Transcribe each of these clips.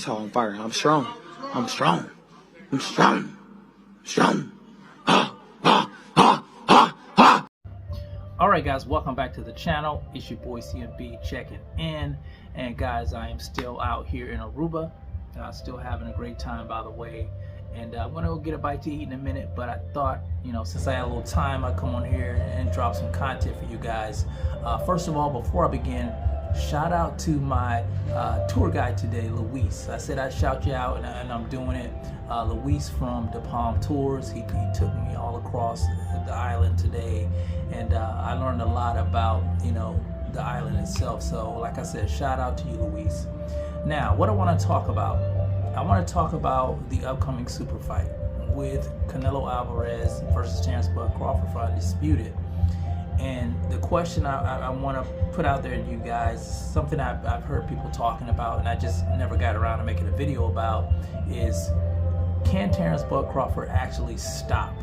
how I'm firing. I'm strong. I'm strong. I'm strong. Strong. Alright guys, welcome back to the channel. It's your boy CMB checking in. And guys, I am still out here in Aruba. Still having a great time, by the way. And I'm gonna go get a bite to eat in a minute, but I thought, since I had a little time, I'd come on here and drop some content for you guys. First of all, before I begin, shout out to my tour guide today, Luis. I said I'd shout you out, and I'm doing it. Luis from the Palm Tours. He took me all across the island today, and I learned a lot about the island itself. So like I said, shout out to you, Luis. Now, what I want to talk about, I want to talk about the upcoming super fight with Canelo Alvarez versus Terence Crawford for Undisputed. And the question I want to put out there to you guys, something I've heard people talking about and I just never got around to making a video about, is can Terence Crawford actually stop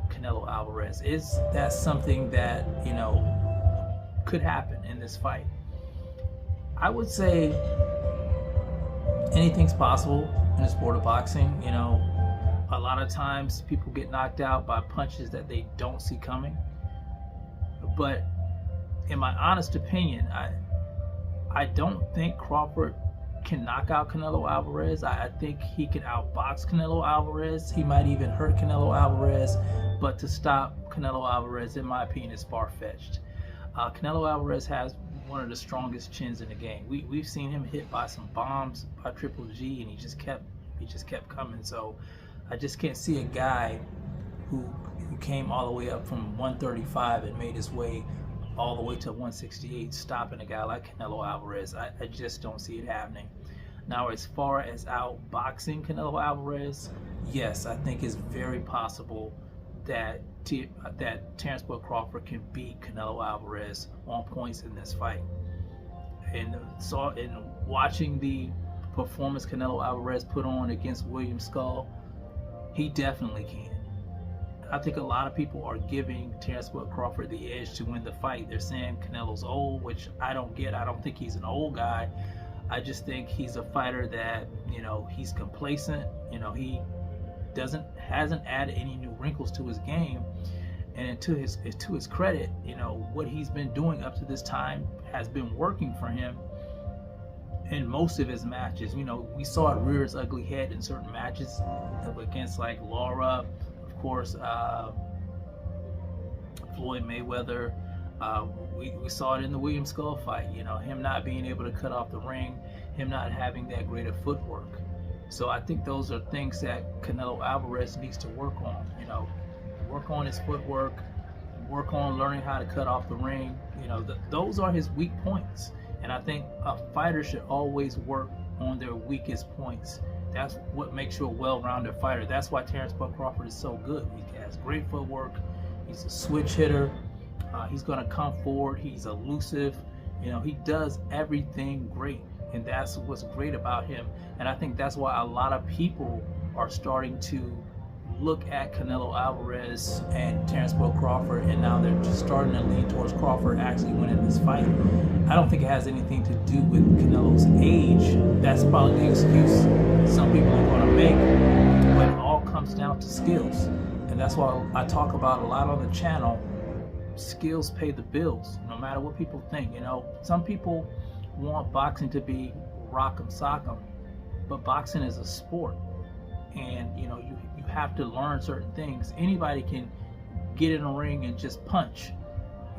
Canelo Alvarez? Is that something that could happen in this fight? I would say anything's possible in the sport of boxing. A lot of times people get knocked out by punches that they don't see coming. But in my honest opinion, I don't think Crawford can knock out Canelo Alvarez. I think he can outbox Canelo Alvarez. He might even hurt Canelo Alvarez. But to stop Canelo Alvarez, in my opinion, is far-fetched. Canelo Alvarez has one of the strongest chins in the game. We've seen him hit by some bombs by Triple G, and he just kept coming. So I just can't see a guy who came all the way up from 135 and made his way all the way to 168 stopping a guy like Canelo Alvarez. I just don't see it happening. Now, as far as outboxing Canelo Alvarez, yes, I think it's very possible that Terence Crawford can beat Canelo Alvarez on points in this fight. And watching the performance Canelo Alvarez put on against William Skull, he definitely can. I think a lot of people are giving Terence Crawford the edge to win the fight. They're saying Canelo's old, which I don't get. I don't think he's an old guy. I just think he's a fighter that, he's complacent. He hasn't added any new wrinkles to his game. And to his credit, what he's been doing up to this time has been working for him in most of his matches. We saw it rear its ugly head in certain matches against like Laura, of course, Floyd Mayweather. We saw it in the William Skull fight. Him not being able to cut off the ring, him not having that great of footwork. So I think those are things that Canelo Alvarez needs to work on. Work on his footwork, work on learning how to cut off the ring. Those are his weak points. And I think a fighter should always work on their weakest points. That's what makes you a well-rounded fighter. That's why Terence Crawford is so good. He has great footwork. He's a switch hitter. He's going to come forward. He's elusive. He does everything great. And that's what's great about him. And I think that's why a lot of people are starting to look at Canelo Alvarez and Terence Crawford, and now they're just starting to lean towards Crawford actually winning this fight. I don't think it has anything to do with Canelo's age. That's probably the excuse some people are going to make, but it all comes down to skills. And that's why I talk about a lot on the channel. Skills pay the bills, no matter what people think. Some people want boxing to be rock'em sock'em, but boxing is a sport, and you have to learn certain things. Anybody can get in a ring and just punch.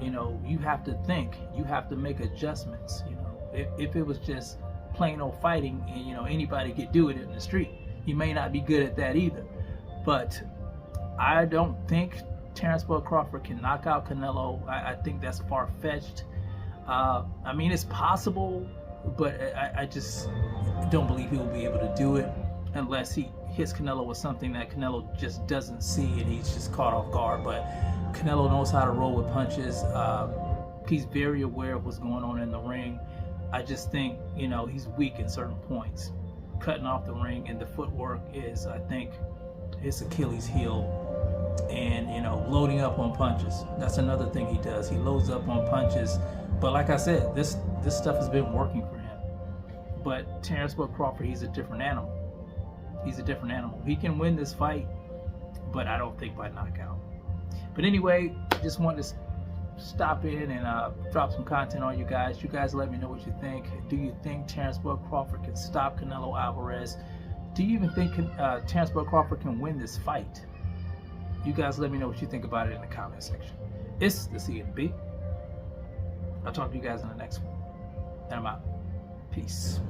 You have to think. You have to make adjustments. If it was just plain old fighting, and anybody could do it in the street, you may not be good at that either. But I don't think Terence Crawford can knock out Canelo. I think that's far-fetched. It's possible, but I just don't believe he'll be able to do it unless he hits Canelo with something that Canelo just doesn't see and he's just caught off guard. But Canelo knows how to roll with punches. He's very aware of what's going on in the ring. I just think, he's weak in certain points. Cutting off the ring and the footwork is, I think, his Achilles heel. And, loading up on punches. That's another thing he does. He loads up on punches. But like I said, this stuff has been working for him. But Terence Crawford, he's a different animal. He's a different animal. He can win this fight, but I don't think by knockout. But anyway, just wanted to stop in and drop some content on you guys. You guys let me know what you think. Do you think Terence Crawford can stop Canelo Alvarez? Do you even think Terence Crawford can win this fight? You guys let me know what you think about it in the comment section. It's the CNB. I'll talk to you guys in the next one. And I'm out. Peace.